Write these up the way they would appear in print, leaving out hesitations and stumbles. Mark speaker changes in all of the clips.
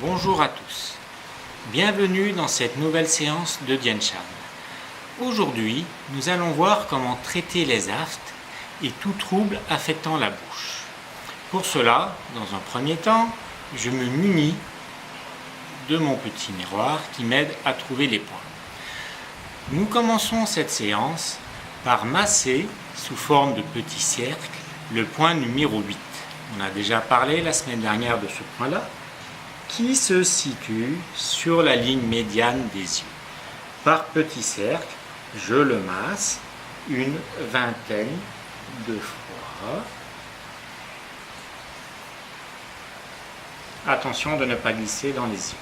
Speaker 1: Bonjour à tous, bienvenue dans cette nouvelle séance de Dian Shan. Aujourd'hui, nous allons voir comment traiter les aftes et tout trouble affectant la bouche. Pour cela, dans un premier temps, je me munis de mon petit miroir qui m'aide à trouver les points. Nous commençons cette séance par masser sous forme de petits cercles le point numéro 8. On a déjà parlé la semaine dernière de ce point-là, qui se situe sur la ligne médiane des yeux. Par petit cercle, je le masse une vingtaine de fois. Attention de ne pas glisser dans les yeux.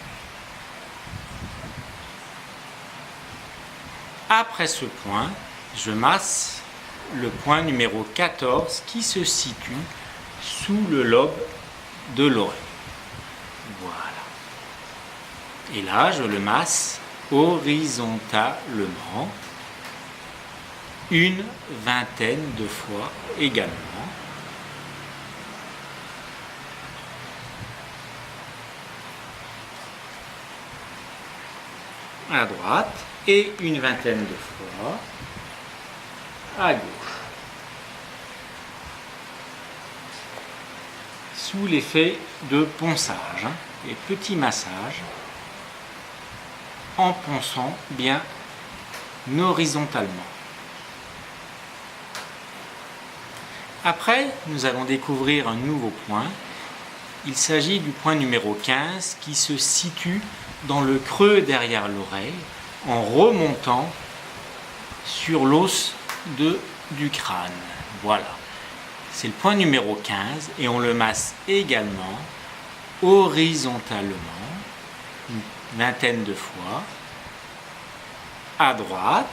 Speaker 1: Après ce point, je masse le point numéro 14 qui se situe sous le lobe de l'oreille. Voilà. Et là, je le masse horizontalement une vingtaine de fois également. À droite et une vingtaine de fois à gauche. Sous l'effet de ponçage, et petits massages en ponçant bien horizontalement. Après, nous allons découvrir un nouveau point. Il s'agit du point numéro 15 qui se situe dans le creux derrière l'oreille en remontant sur l'os du crâne. Voilà. C'est le point numéro 15 et on le masse également horizontalement une vingtaine de fois à droite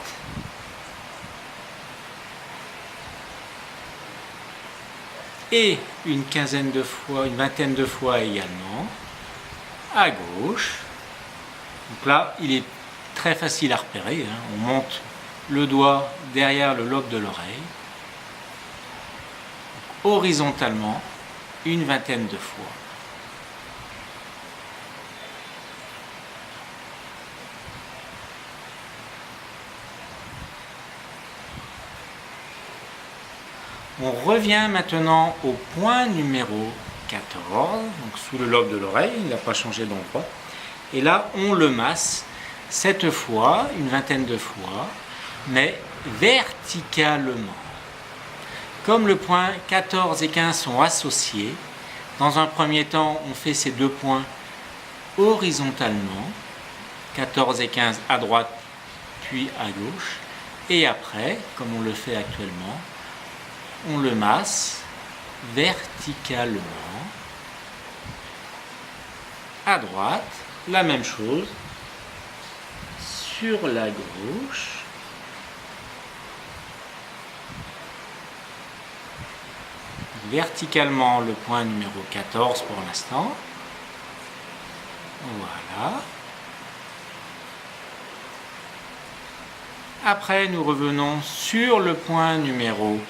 Speaker 1: et une vingtaine de fois également à gauche. Donc là, il est très facile à repérer, hein. On monte le doigt derrière le lobe de l'oreille horizontalement une vingtaine de fois. On revient maintenant au point numéro 14, donc sous le lobe de l'oreille, il n'a pas changé d'endroit. Et là, on le masse, cette fois, une vingtaine de fois, mais verticalement. Comme le point 14 et 15 sont associés, dans un premier temps, on fait ces deux points horizontalement, 14 et 15 à droite, puis à gauche, et après, comme on le fait actuellement, on le masse verticalement à droite, la même chose sur la gauche, verticalement le point numéro 14 pour l'instant. Voilà. Après, nous revenons sur le point numéro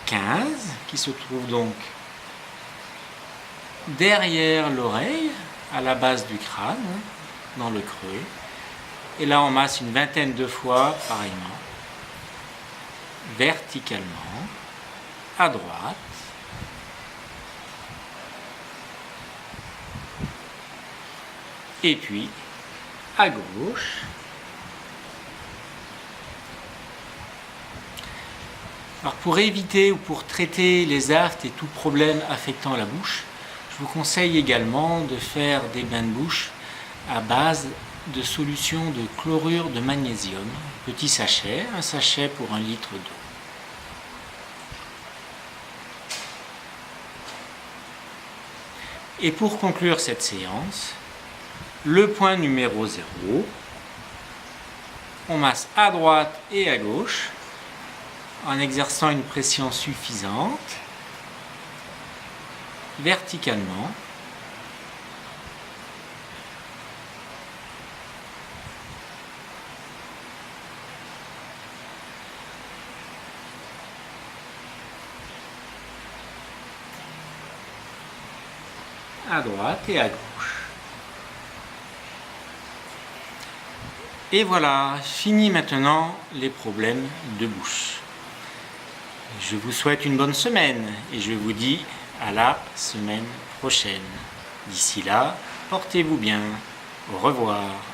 Speaker 1: 15, qui se trouve donc derrière l'oreille, à la base du crâne, dans le creux. Et là, on masse une vingtaine de fois, pareillement, verticalement, à droite, et puis à gauche. Alors pour éviter ou pour traiter les aftes et tout problème affectant la bouche, je vous conseille également de faire des bains de bouche à base de solution de chlorure de magnésium, petit sachet, un sachet pour 1 litre d'eau. Et pour conclure cette séance, le point numéro 0, on masse à droite et à gauche en exerçant une pression suffisante, verticalement, à droite et à gauche. Et voilà, fini maintenant les problèmes de bouche. Je vous souhaite une bonne semaine et je vous dis à la semaine prochaine. D'ici là, portez-vous bien. Au revoir.